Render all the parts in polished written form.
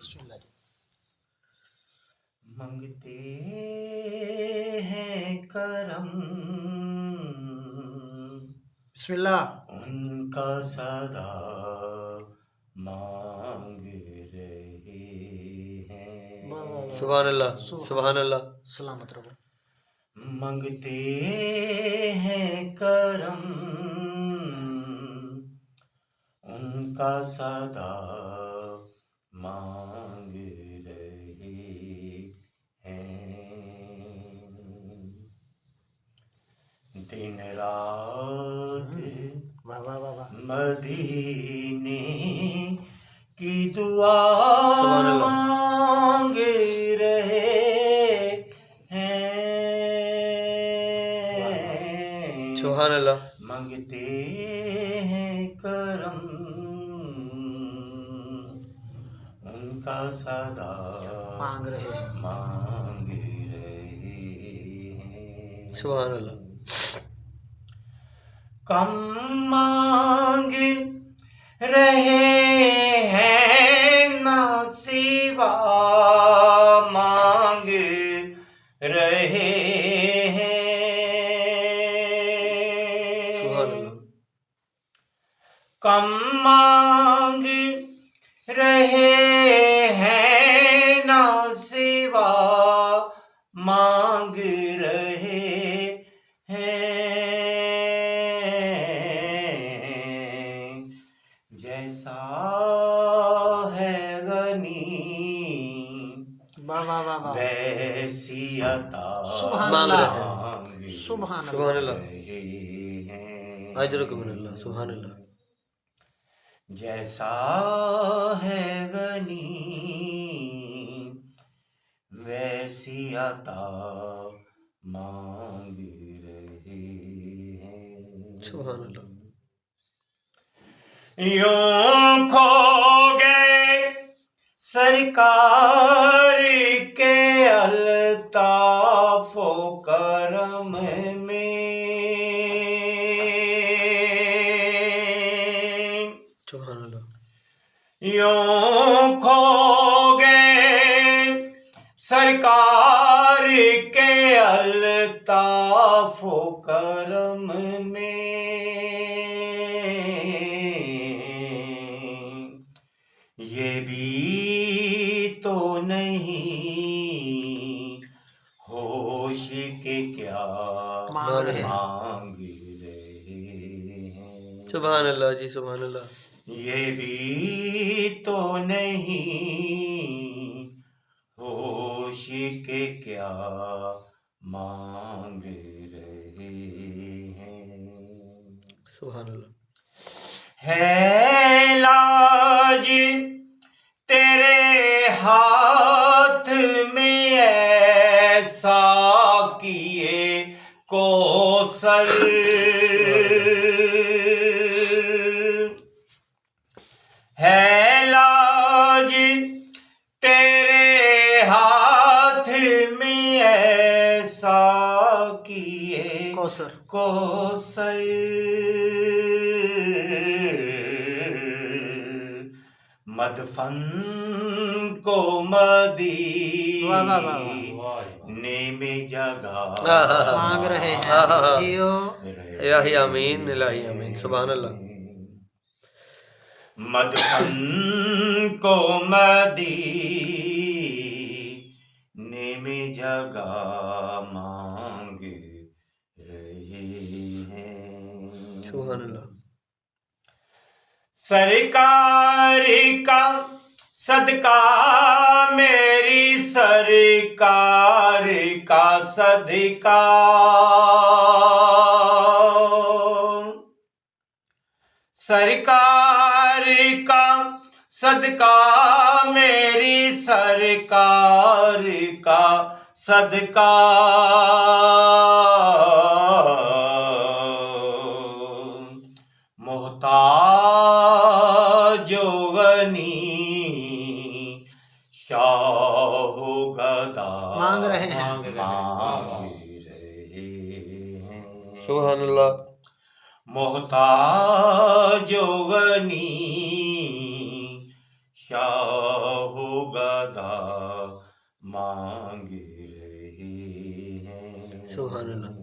بسم اللہ جی۔ منگتے ہیں کرم بسم اللہ۔ ان کا صدا مانگ رہے ہیں۔ سبحان اللہ، سبحان اللہ۔ سلامت رہو۔ منگتے ہیں کرم ان کا صدا مانگ رہے ہیں۔ دن رات واہ واہ واہ واہ۔ مدینے کی دعا سبحان اللہ۔ مانگ رہے ہیں۔ سبحان اللہ۔ منگتے ہیں کرم ان کا صدا مانگ رہے ہیں۔ مانگ رہے ہیں۔ سبحان اللہ۔ کم مانگ رہے ہیں نہ سوا مانگ رہے سبحان ہیں۔ اللہ۔ کم مانگ رہے ہیں نہ سوا مانگ رہے ہیں۔ جیسا ہے غنی واہ واہ واہ واہ۔ ویسی عطا سبحان مانگ اللہ۔ رہے مانگ سبحان سبحان اللہ۔ رہے ہیں۔ اجرکم من اللہ، سبحان اللہ۔ جیسا ہے غنی ویسی عطا مانگ رہے ہیں۔ سبحان اللہ۔ یوں کھو گئے سرکار کے الطاف و کرم میں۔ سبحان اللہ۔ یوں کھو گئے سرکار کے الطاف و کرم میں۔ یہ بھی تو نہیں ہوش کے کیا مانگ رہے ہیں۔ مانگ رہے ہیں۔ سبحان اللہ جی، سبحان اللہ۔ یہ بھی تو نہیں ہوش کے کیا مانگ رہے ہیں۔ سبحان اللہ۔ ہے لاج تیرے ہاتھ میں ایسا کیے کوثر۔ ہے لاج تیرے ہاتھ میں ایسا کیے کوثر۔ کوثر۔ مدفن کو واہ واہ واہ مدینے میں جگہ مانگ رہے ہیں۔ جیو۔ الہی آمین، الہی آمین۔ سبحان اللہ۔ مدفن کو مدینے میں جگہ مانگ رہے ہیں۔ سبحان اللہ۔ سرکار کا صدقہ میری سرکار کا صدقہ۔ سرکار کا صدقہ میری سرکار کا صدقہ۔ محتاج و غنی شاہ و گدا مانگ رہے ہیں۔ مانگ رہے ہیں۔ سبحان اللہ۔ محتاج و غنی شاہ و گدا مانگ رہے ہیں سبحان اللہ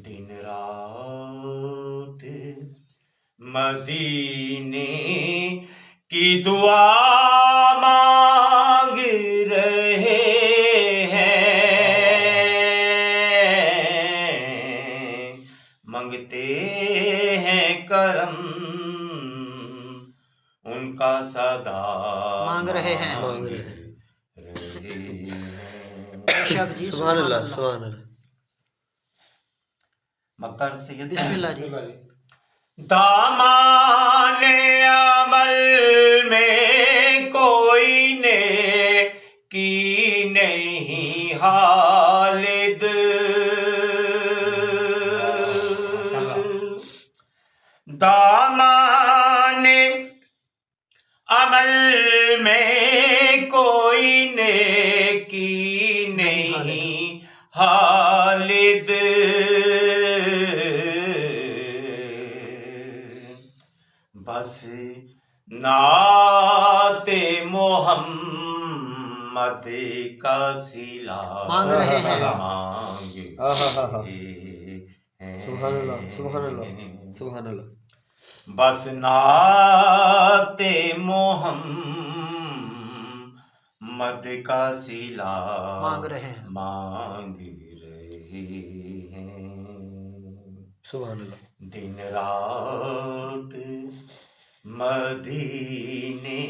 دن رات مدینے کی دعا مانگ رہے ہیں منگتے ہیں کرم ان کا صدا مانگ رہے ہیں مانگ رہے ہیں بے شک جی سبحان اللہ سبحان اللہ مکر سید بسم اللہ جی دامان عمل میں کوئی نیکی نہیں خالد دامان عمل میں کوئی نیکی نہیں خالد بس نعت محمد کا صلہ مانگ رہے ہیں مانگ سبحان اللہ سبحان اللہ سبحان اللہ بس نعت محمد کا صلہ مانگ رہے ہیں مانگ رہے ہیں سبحان اللہ دن رات مدینے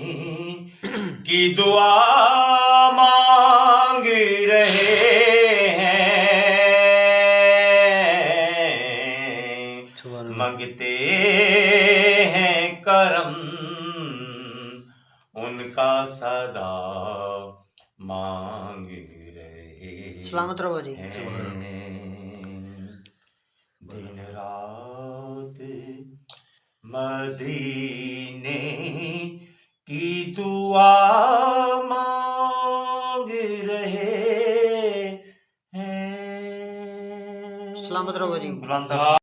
کی دعا مانگ رہے ہیں سبحان اللہ منگتے ہیں کرم ان کا صدا مانگ رہے سلامت رہو جی دن رات مدینے کی دعا مانگ رہے ہیں سلامت رہو جی بلند